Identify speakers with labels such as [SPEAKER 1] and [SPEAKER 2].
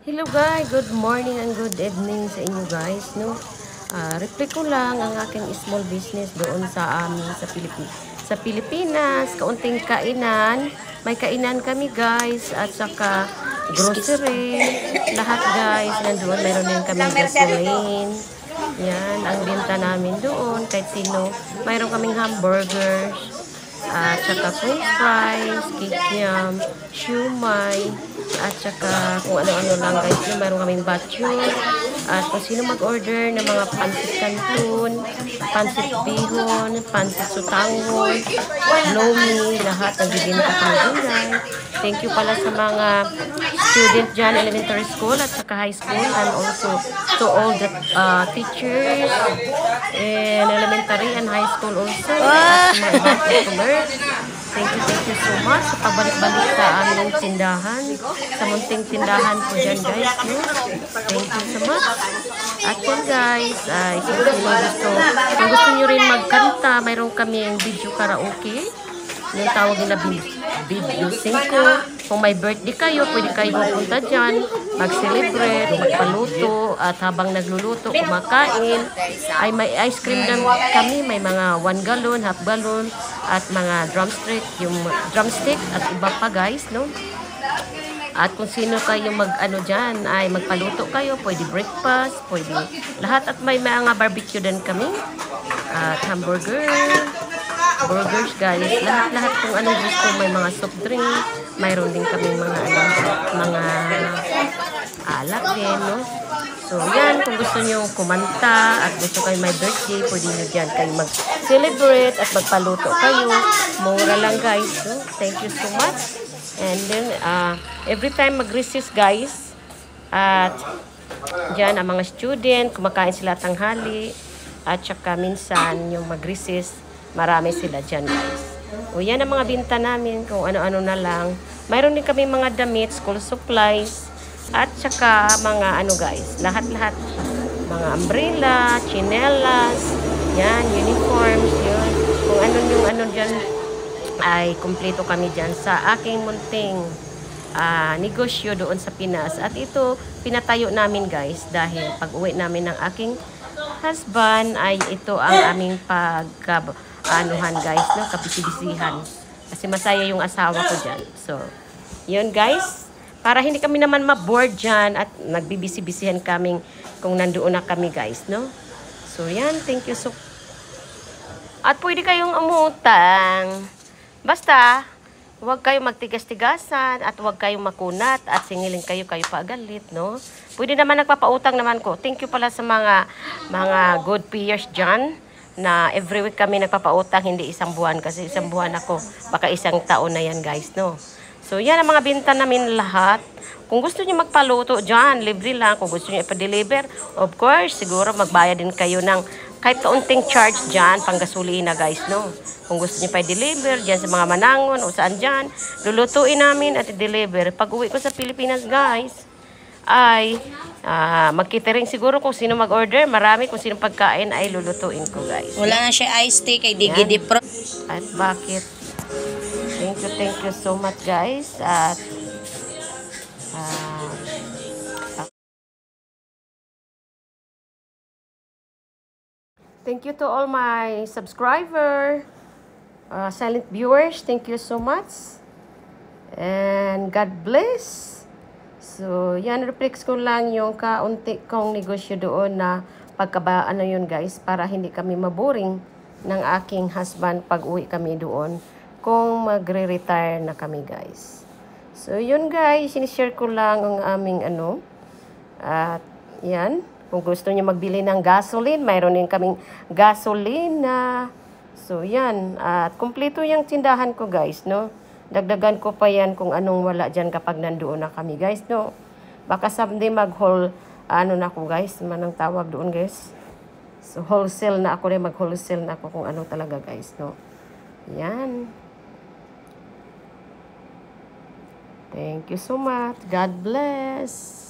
[SPEAKER 1] Hello guys, good morning and good evening sa inyo guys, no? Reply ko lang ang aking small business doon sa amin sa Pilipinas, kaunting kainan, may kainan kami guys at saka grocery, lahat guys, nandoon mayroon din kami gasoline. Yan, ang benta namin doon, kahit sino, mayroon kaming hamburgers, at saka french fries, kikiam, siumay, at saka kung ano-ano lang guys, no, mayroon kaming batchoy, at kung sino mag-order ng mga pansit canton, pansit bihon, pansit sutangon, lomi, lahat nagbibinta kami dun guys. Thank you pala sa mga student dyan, elementary school at saka high school, and also to all the teachers in elementary and high school also, at sa mga ibang customers. Thank you so much sa pagbalik-balik sa aming tindahan, sa munting tindahan po dyan guys. No? Thank you so much. At yan guys, kung gusto nyo rin magkanta, mayroon kami yung video karaoke. Yung tawag nila video 5. Kung may birthday kayo, pwede kayo pupunta dyan, mag-celebrate, magpaluto, at habang nagluluto, kumakain, ay may ice cream na kami, may mga 1 gallon, half gallon, at mga drumstick, at iba pa guys, no? At kung sino kayo mag-ano dyan, ay magpaluto kayo, pwede breakfast, pwede lahat, at may mga barbecue din kami, at burgers guys, lahat kung ano gusto, may mga soft drink, mayroon din kami mga alak din, no? So yan, kung gusto nyo kumanta at gusto kayo may birthday, pwede nyo dyan kayo mag-celebrate at magpaluto kayo, mura lang guys, no? Thank you so much. And then every time mag-recess guys, at dyan ang mga student kumakain sila tanghali, at saka minsan yung mag-recess, marami sila dyan guys. O yan ang mga binta namin, kung ano-ano na lang. Mayroon din kami mga damit, school supplies, at saka mga ano guys, lahat-lahat. Mga umbrella, chinelas, yan, uniforms, yun. Kung ano dyan, ay kumpleto kami dyan sa aking munting negosyo doon sa Pinas. At ito, pinatayo namin guys, dahil pag uwi namin ng aking husband, ay ito ang aming anuhan guys, no, kabisibisihan. Kasi masaya yung asawa ko dyan. So, yun guys, para hindi kami naman ma-board dyan at nagbibisi-bisihan kaming kung nandoon na kami guys, no. So, yan, thank you so. At pwede kayong umutang. Basta, huwag kayong magtigas-tigasan at huwag kayong makunat at singilin kayo pagalit, no. Pwede naman nagpapautang naman ko. Thank you pala sa mga good payers dyan, na every week kami nagpapautang, hindi isang buwan, kasi isang buwan ako, baka isang taon na yan guys, no. So yan ang mga binta namin lahat. Kung gusto niyo magpaluto dyan, libre lang. Kung gusto niyo ipa-deliver, of course, siguro magbayad din kayo ng kahit kaunting charge dyan, pang gasolina guys, no. Kung gusto niyo pa-deliver dyan sa mga Manangon o saan dyan, lulutuin namin at i-deliver. Pag uwi ko sa Pilipinas guys, ay mag-catering siguro kung sino mag-order. Marami kung sino pagkain ay lulutuin ko guys.
[SPEAKER 2] Wala na siya iced tea kay Digidi Pro.
[SPEAKER 1] At bakit? Thank you so much guys. At thank you to all my subscriber, silent viewers. Thank you so much. And God bless. So, yan, reflex ko lang yung kaunti kong negosyo doon na ano yun guys, para hindi kami maboring ng aking husband pag uwi kami doon kung magre-retire na kami guys. So, yun guys, sinishare ko lang ang aming at yan, kung gusto niyo magbili ng gasoline, mayroon din kaming gasolina. So, yan, at kumpleto yung tindahan ko guys, no. Dagdagan ko pa yan kung anong wala dyan kapag nandoon na kami guys, no. Baka someday mag-haul, na ako guys, manang tawag doon guys. So wholesale na ako rin, mag-wholesale na ako kung ano talaga guys, no. Yan. Thank you so much. God bless.